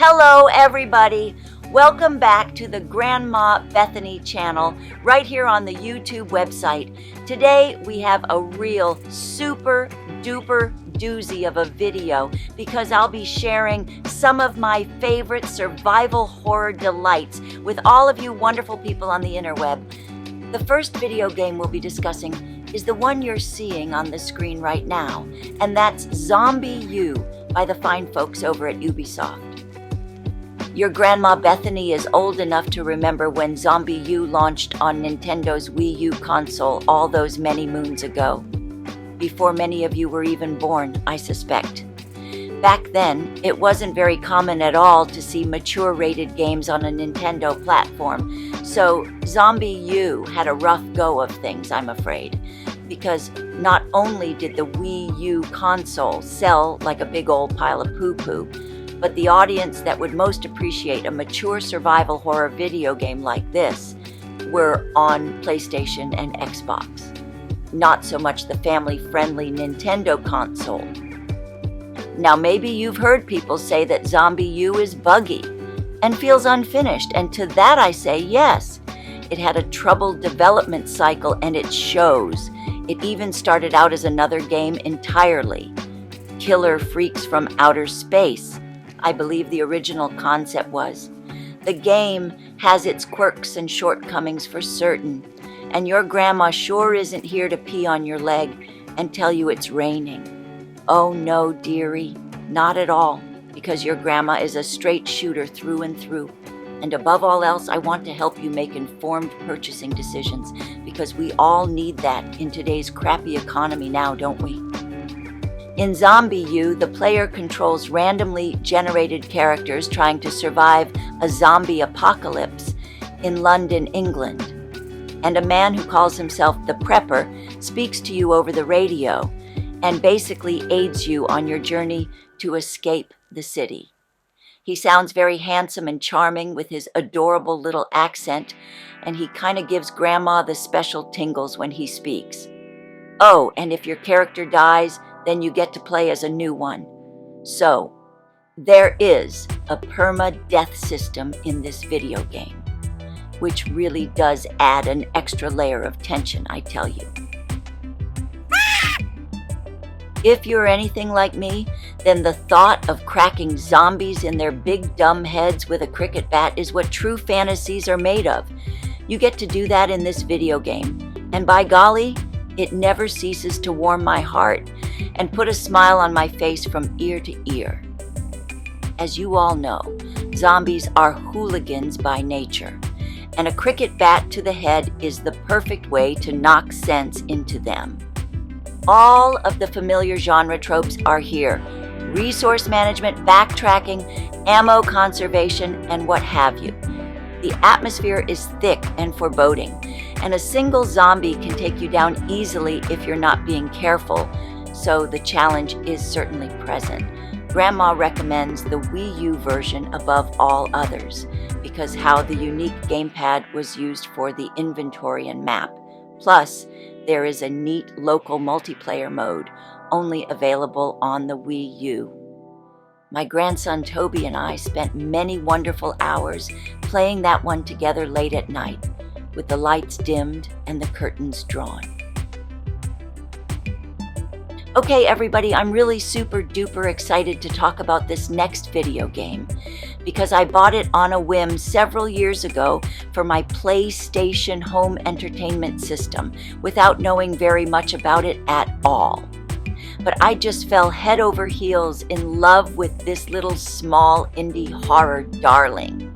Hello, everybody. Welcome back to the Grandma Bethany channel right here on the YouTube website. Today, we have a real super duper doozy of a video because I'll be sharing some of my favorite survival horror delights with all of you wonderful people on the interweb. The first video game we'll be discussing is the one you're seeing on the screen right now, and that's Zombie U by the fine folks over at Ubisoft. Your Grandma Bethany is old enough to remember when Zombie U launched on Nintendo's Wii U console all those many moons ago. Before many of you were even born, I suspect. Back then, it wasn't very common at all to see mature-rated games on a Nintendo platform, so Zombie U had a rough go of things, I'm afraid. Because not only did the Wii U console sell like a big old pile of poo-poo, but the audience that would most appreciate a mature survival horror video game like this were on PlayStation and Xbox. Not so much the family-friendly Nintendo console. Now maybe you've heard people say that Zombie U is buggy and feels unfinished, and to that I say yes. It had a troubled development cycle and it shows. It even started out as another game entirely. Killer Freaks from Outer Space, I believe the original concept was. The game has its quirks and shortcomings for certain, and your grandma sure isn't here to pee on your leg and tell you it's raining. Oh no, dearie, not at all, because your grandma is a straight shooter through and through. And above all else, I want to help you make informed purchasing decisions, because we all need that in today's crappy economy now, don't we? In Zombie U, the player controls randomly generated characters trying to survive a zombie apocalypse in London, England. And a man who calls himself the Prepper speaks to you over the radio and basically aids you on your journey to escape the city. He sounds very handsome and charming with his adorable little accent, and he kind of gives Grandma the special tingles when he speaks. Oh, and if your character dies, then you get to play as a new one. So, there is a perma-death system in this video game, which really does add an extra layer of tension, I tell you. If you're anything like me, then the thought of cracking zombies in their big dumb heads with a cricket bat is what true fantasies are made of. You get to do that in this video game, and by golly, it never ceases to warm my heart and put a smile on my face from ear to ear. As you all know, zombies are hooligans by nature, and a cricket bat to the head is the perfect way to knock sense into them. All of the familiar genre tropes are here: resource management, backtracking, ammo conservation, and what have you. The atmosphere is thick and foreboding, and a single zombie can take you down easily if you're not being careful, so the challenge is certainly present. Grandma recommends the Wii U version above all others because how the unique gamepad was used for the inventory and map. Plus, there is a neat local multiplayer mode only available on the Wii U. My grandson Toby and I spent many wonderful hours playing that one together late at night, with the lights dimmed and the curtains drawn. Okay, everybody, I'm really super duper excited to talk about this next video game because I bought it on a whim several years ago for my PlayStation home entertainment system without knowing very much about it at all. But I just fell head over heels in love with this little small indie horror darling.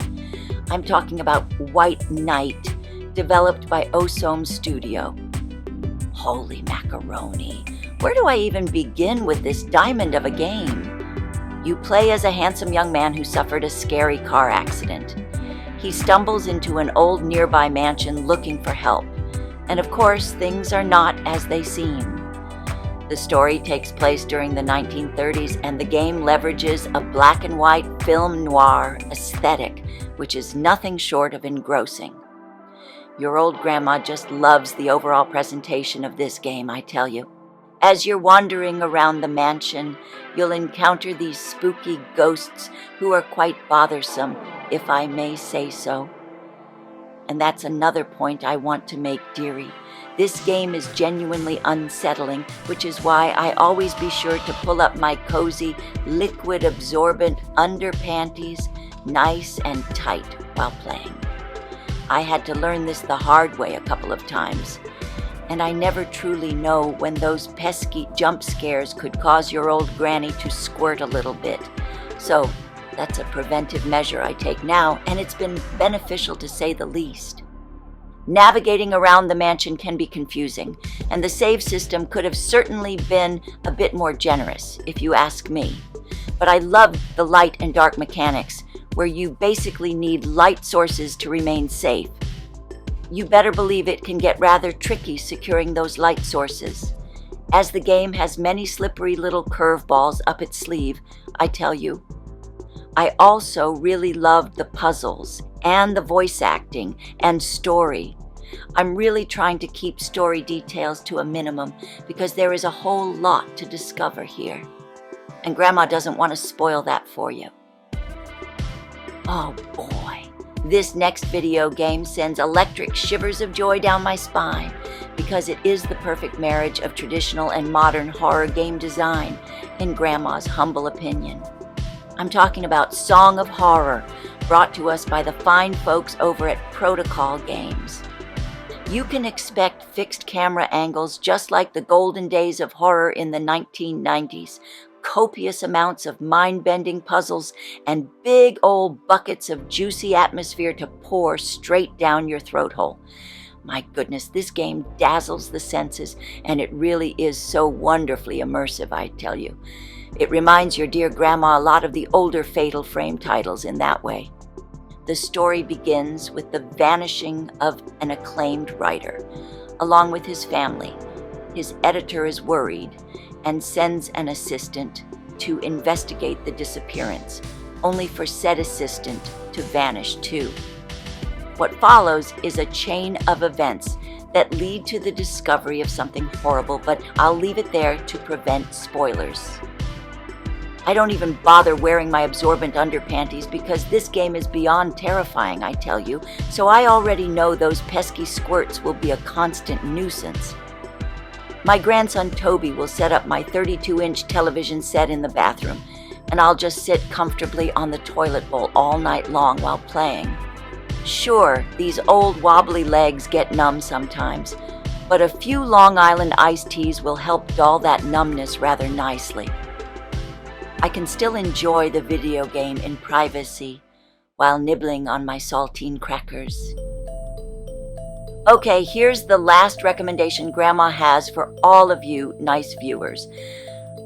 I'm talking about White Knight, developed by Osome Studio. Holy macaroni. Where do I even begin with this diamond of a game? You play as a handsome young man who suffered a scary car accident. He stumbles into an old nearby mansion looking for help. And of course, things are not as they seem. The story takes place during the 1930s, and the game leverages a black and white film noir aesthetic, which is nothing short of engrossing. Your old grandma just loves the overall presentation of this game, I tell you. As you're wandering around the mansion, you'll encounter these spooky ghosts who are quite bothersome, if I may say so. And that's another point I want to make, dearie. This game is genuinely unsettling, which is why I always be sure to pull up my cozy, liquid-absorbent underpanties nice and tight while playing. I had to learn this the hard way a couple of times, and I never truly know when those pesky jump scares could cause your old granny to squirt a little bit. So that's a preventive measure I take now, and it's been beneficial to say the least. Navigating around the mansion can be confusing, and the save system could have certainly been a bit more generous, if you ask me. But I love the light and dark mechanics, where you basically need light sources to remain safe. You better believe it can get rather tricky securing those light sources. As the game has many slippery little curveballs up its sleeve, I tell you. I also really loved the puzzles and the voice acting and story. I'm really trying to keep story details to a minimum because there is a whole lot to discover here. And Grandma doesn't want to spoil that for you. Oh boy, this next video game sends electric shivers of joy down my spine because it is the perfect marriage of traditional and modern horror game design, in Grandma's humble opinion. I'm talking about Song of Horror, brought to us by the fine folks over at Protocol Games. You can expect fixed camera angles just like the golden days of horror in the 1990s, copious amounts of mind-bending puzzles, and big old buckets of juicy atmosphere to pour straight down your throat hole. My goodness, this game dazzles the senses, and it really is so wonderfully immersive, I tell you. It reminds your dear grandma a lot of the older Fatal Frame titles in that way. The story begins with the vanishing of an acclaimed writer, along with his family. His editor is worried and sends an assistant to investigate the disappearance, only for said assistant to vanish too. What follows is a chain of events that lead to the discovery of something horrible, but I'll leave it there to prevent spoilers. I don't even bother wearing my absorbent underpanties because this game is beyond terrifying, I tell you, so I already know those pesky squirts will be a constant nuisance. My grandson Toby will set up my 32-inch television set in the bathroom, and I'll just sit comfortably on the toilet bowl all night long while playing. Sure, these old wobbly legs get numb sometimes, but a few Long Island iced teas will help dull that numbness rather nicely. I can still enjoy the video game in privacy while nibbling on my saltine crackers. Okay, here's the last recommendation Grandma has for all of you nice viewers.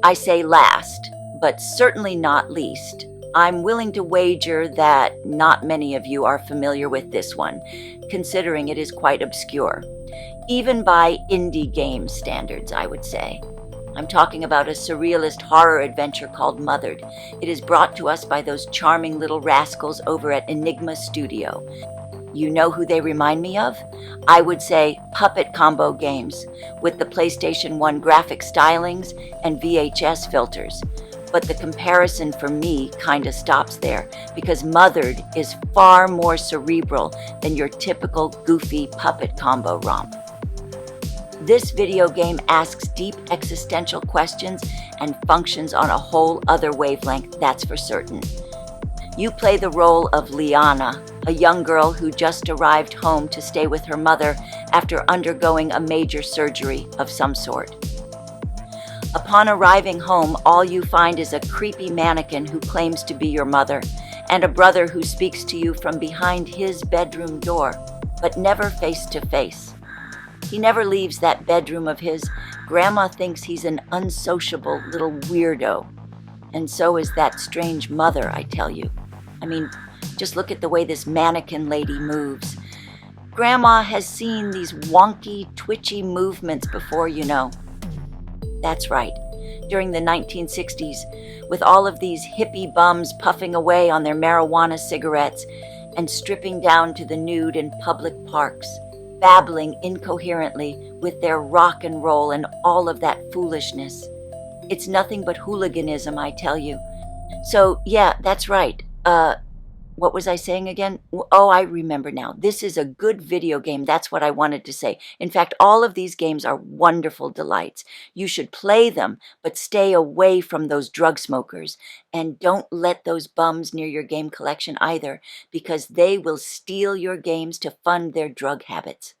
I say last, but certainly not least. I'm willing to wager that not many of you are familiar with this one, considering it is quite obscure, even by indie game standards, I would say. I'm talking about a surrealist horror adventure called Mothered. It is brought to us by those charming little rascals over at Enigma Studio. You know who they remind me of? I would say Puppet Combo Games, with the PlayStation 1 graphic stylings and VHS filters. But the comparison for me kinda stops there, because Mothered is far more cerebral than your typical goofy Puppet Combo romp. This video game asks deep existential questions and functions on a whole other wavelength, that's for certain. You play the role of Liana, a young girl who just arrived home to stay with her mother after undergoing a major surgery of some sort. Upon arriving home, all you find is a creepy mannequin who claims to be your mother, and a brother who speaks to you from behind his bedroom door, but never face to face. He never leaves that bedroom of his. Grandma thinks he's an unsociable little weirdo. And so is that strange mother, I tell you. I mean, just look at the way this mannequin lady moves. Grandma has seen these wonky, twitchy movements before, you know. That's right. During the 1960s, with all of these hippie bums puffing away on their marijuana cigarettes and stripping down to the nude in public parks. babbling incoherently with their rock and roll and all of that foolishness. It's nothing but hooliganism, I tell you. So, yeah, that's right. What was I saying again? Oh, I remember now. This is a good video game. That's what I wanted to say. In fact, all of these games are wonderful delights. You should play them, but stay away from those drug smokers. And don't let those bums near your game collection either, because they will steal your games to fund their drug habits.